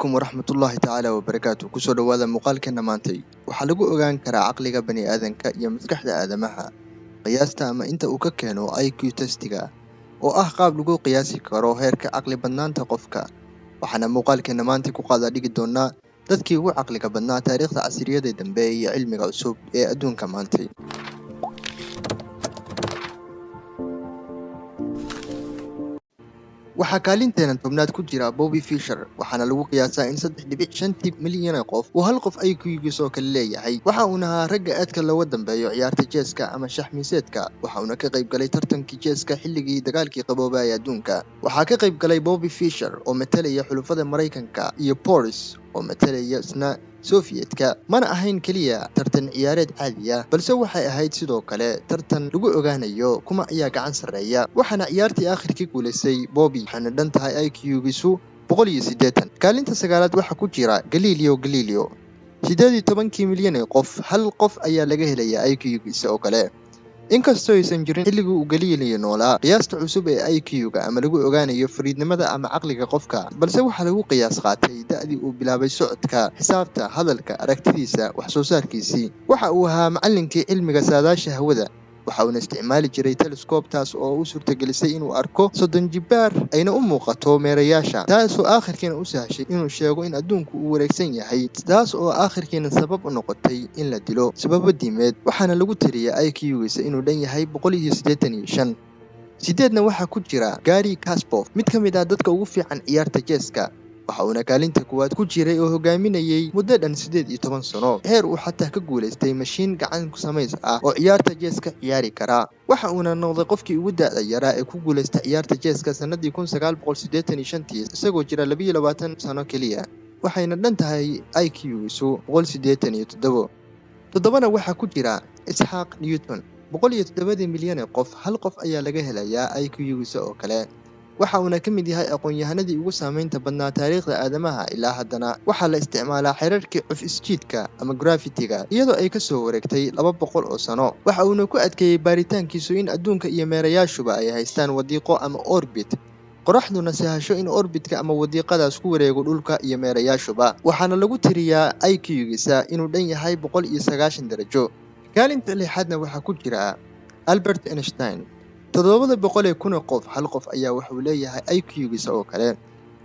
عليكم ورحمة الله تعالى وبركاته كسر هذا مقال كنا مانتي وحلقوا أجان كرا عقلك بني آذن يمسكح آدمها قياسته أما أنت أككنو أي كيو تستيجا وأحقاب لقو قياسي كرو هيرك عقل بنان تقفك وحنا مقال كنا مانتي كقاضي دقدونا تذكي هو عقلك بنان تاريخ عسيرية دنبي علمي عصوب أدون كمانتي waxaa kaalinteena tobnaad ku jira Bobby Fischer waxaana lagu qiyaasaa in 3.5 milyan qof oo hal qof ay kuygiisoo kale leeyahay waxa uu ahaa ragga aadka loo dambeeyo ciyaarta jeeska ama shaxmiiseedka waxa uu ka qayb galay tartankii jeeska xilligii dagaalkii qaboobay ee adduunka waxaa ka qayb galay Bobby Fischer oo metelaya xulufada Mareykanka iyo Boris oo metelaya isna Soviyetka mana ahayn kaliya tartan ciyaareed caadi ah balse waxay ahayd sidoo kale tartan lagu ogaanayo kuma ayaa gacan sareeya waxaana ciyaartii aakhirkii guuleysay Bobby waxaana dhan tahay IQ-giisu 180 kaalinta sagaalaad waxa ku jira Galileo 18 milyan qof hal qof ayaa laga helaya IQ-giisa oo kale inkastoo aysan jirin xilligii uu Galileo noolaa qiyaasta cusub ee IQ-ga ama lagu ogaanayo fariidnimada ama caqliga qofka balse waxa lagu qiyaas qaatay da'dii uu bilaabay socodka xisaabta hadalka aragtidiisa wax soo saarkiisii waxa uu ahaa macallinkii cilmiga saadaasha hawada waxa uu isticmaali jiray telescope taas oo u suurtagelisay inuu arko 30 jibaar ayna u muuqato meerayaasha taas oo aakhirkiina u sahashay inuu sheego in adduunku uu wareegsan yahay taas oo aakhirkiina sabab u noqotay in la dilo sababo diimeed waxaana lagu tiriyay IQ-giisa inuu dhan yahay 185 sideedna waxa ku jira Garry Kasparov mid ka mid ah dadka ugu fiican ciyaarta jeeska waxa uu kaalinta kuwaad ku jiray oo hogaaminayay muddo dhan 18 sano heer uu xataa ka guuleystay mashiin gacan ku samays ah oo ciyaarta jeeska ciyaari kara waxa uu noqday qofkii ugu da'da yaraa ee ku guuleystay ciyaarta jeeska sanadii 1985 isagoo jira 22 sano kaliya waxayna dhan tahay IQ-giisu 187 todobana waxa ku jira Isaac Newton 107 milyan qof hal qof ayaa laga helayaa IQ-giisa oo kale waxa uu ka mid yahay aqoon-yahanadii ugu saameynta badnaa taariikhda aadamaha ilaa haddana waxa la isticmaalaa xeerarkii cuf-isjiidka ama gravity-ga iyadoo ay ka soo wareegtay 200 oo sano waxa uu ku adkeeyay baaritaankiisu in adduunka iyo meerayaashuba ay haystaan wadiiqo ama orbit qoraxduna sahasho in orbitka ama wadiiqadaas ku wareego dhulka iyo meerayaashuba waxaana lagu tiriyaa IQ-giisa inuu dhan yahay 190 darajo kaalinta lixaadna waxa ku jira Albert Einstein 700,000 qof hal qof ayaa waxa uu leeyahay IQ-giisa oo kale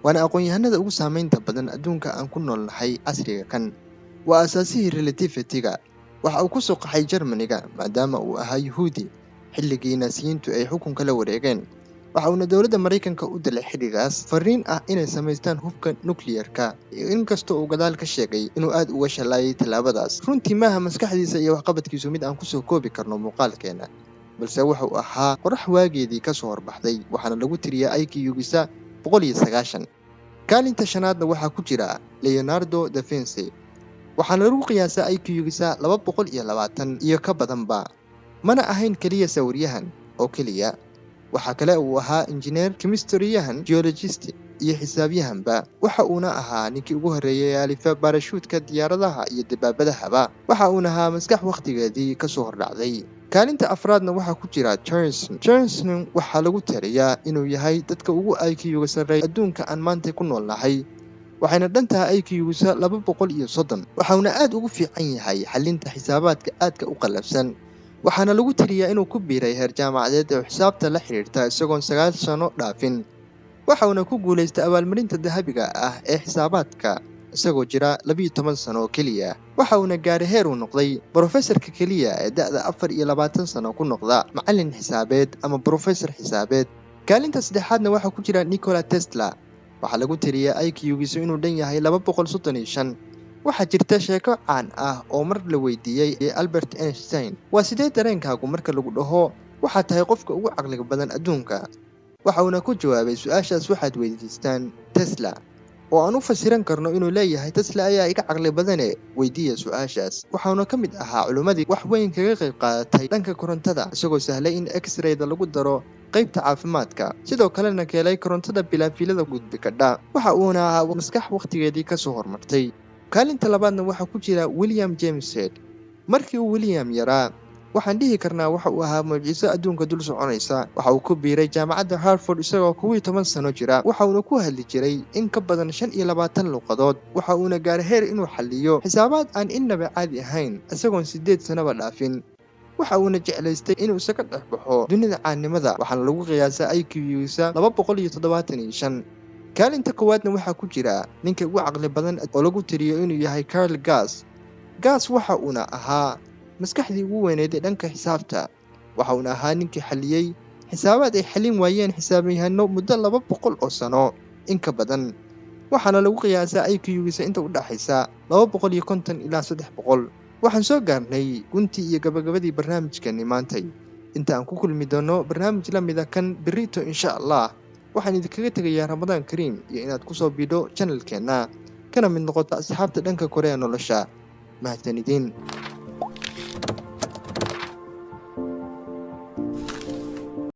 waana aqoon-yahanada ugu saameynta badan adduunka aan ku noolnahay casriga kan waa asaasihii relativity-ga waxa uu ku soo qaxay Germany-ga maadaama uu ahaa Yahuudi xilligii Naasiyiintu ay xukunka la wareegeen waxa uu dawladda Mareykanka u dilay xilligaas fariin ah inay sameystaan hubka nuclear-ka inkastoo uu gadaal ka sheegay inuu aad uga shalaayay talaabadaas runtii maaha maskaxdiisa iyo waxqabadkiisu mid aan ku soo koobi karno muuqaalkeena balse waxa uu ahaa qorax waageedii ka soo horbaxday waxaana lagu tiriyay IQ-giisa 190 kaalinta shanaadna waxa ku jira Leonardo da Vinci waxaana lagu qiyaasaa IQ-giisa 220 iyo ka badanba mana ahayn kaliya sawiryahan oo kaliya waxa kale uu ahaa engineer chemistry-yahan geologist iyo xisaabyahanba waxa uuna ahaa ninkii ugu horeeyay ee alifa parachute-ka diyaaradaha iyo dabaabadaha waxa uuna ahaa maskax waqtigeedii ka soo hordhacday kaalinta afraadna waxa ku jira Johnson waxa lagu tiriyaa inuu yahay dadka ugu IQ-ga sareeya adduunka aan maanta ku noolnahay waxayna dhan tahay IQ-giisa 230 waxaana aad ugu fiican yahay xalinta xisaabaadka aadka u qalabsan waxaana lagu tiriyaa inuu ku biiray heer jaamacadeed oo xisaabta la xiriirta isagoo 9 sano dhaafin waxaana ku guuleystay abaalmarinta dahabiga ah ee xisaabaadka isagoo jira 12 sano kaliya waxa uu gaaray heer uu noqday professorka kaliya ee da'da 24 sano ku noqda macallin xisaabeed ama professor xisaabeed kaalinta saddexaadna waxa ku jira Nikola Tesla waxa lagu tiriyaa IQ-giisu inuu dhan yahay 235 waxa jirta sheeko caan ah oo mar la weydiiyay Albert Einstein waa sidee dareenkaagu marka lagu dhaho waxa tahay qofka ugu caqliga badan adduunka waxa uu ku jawaabay su'aashaas waxaad weydiistaan Tesla oo aan u fasiran karno inuu leeyahay Tesla ayaa iga caqli badan weydiiya su'aashaas waxaana ka mid ahaa culimadii wax weyn kaga qayb qaadatay dhanka korontada isagoo sahlay in X-ray-da lagu daro qaybta caafimaadka sidoo kalena keenay korontada bilaafilada gudbi kadha waxa uuna ahaa maskax waqtigeedii ka soo hormartay kaalinta labaadna waxa ku jira William James markii uu William yaraa waxaan dhihi karnaa waxa uu ahaa mucjiso adduunka dul soconaysa. Waxa uu ku biiray jaamacadda Harvard isagoo 12 sano jira, waxa uuna ku hadli jiray in ka badan 25 luqadood. Waxa uuna gaaray heer inuu xalliyo xisaabaad aan innaba caadi ahayn isagoon 8 sanaba dhaafin. waxa uuna jeclaystay inuu isaga dhex baxo dunida caanimada, waxaana lagu qiyaasaa IQ-giisa 275. kaalinta koowaadna waxaa ku jira ninka ugu caqli badan oo lagu tiriyo inuu yahay Carl Gass. Gass waxa uuna ahaa maskaxdii ugu weyneyd ee dhanka xisaabta. waxa uuna ahaa ninkii xalliyey xisaabaad ay xallin waayeen xisaabyahanno muddo 200 oo sano in ka badan, waxaana lagu qiyaasaa IQ-giisa inta u dhaxaysa 250 ilaa 300. waxaan soo gaarnay guntii iyo gabagabadii barnaamijkeeni maantay. inta aan ku kulmi doono barnaamij la mid ah kan berrito insha Allah, waxaan idinkaga tegayaa Ramadaan Kariim iyo inaad ku soo biidho channelkeena kana mid noqoto asxaabta dhanka kore ee nolosha. mahadsanidin.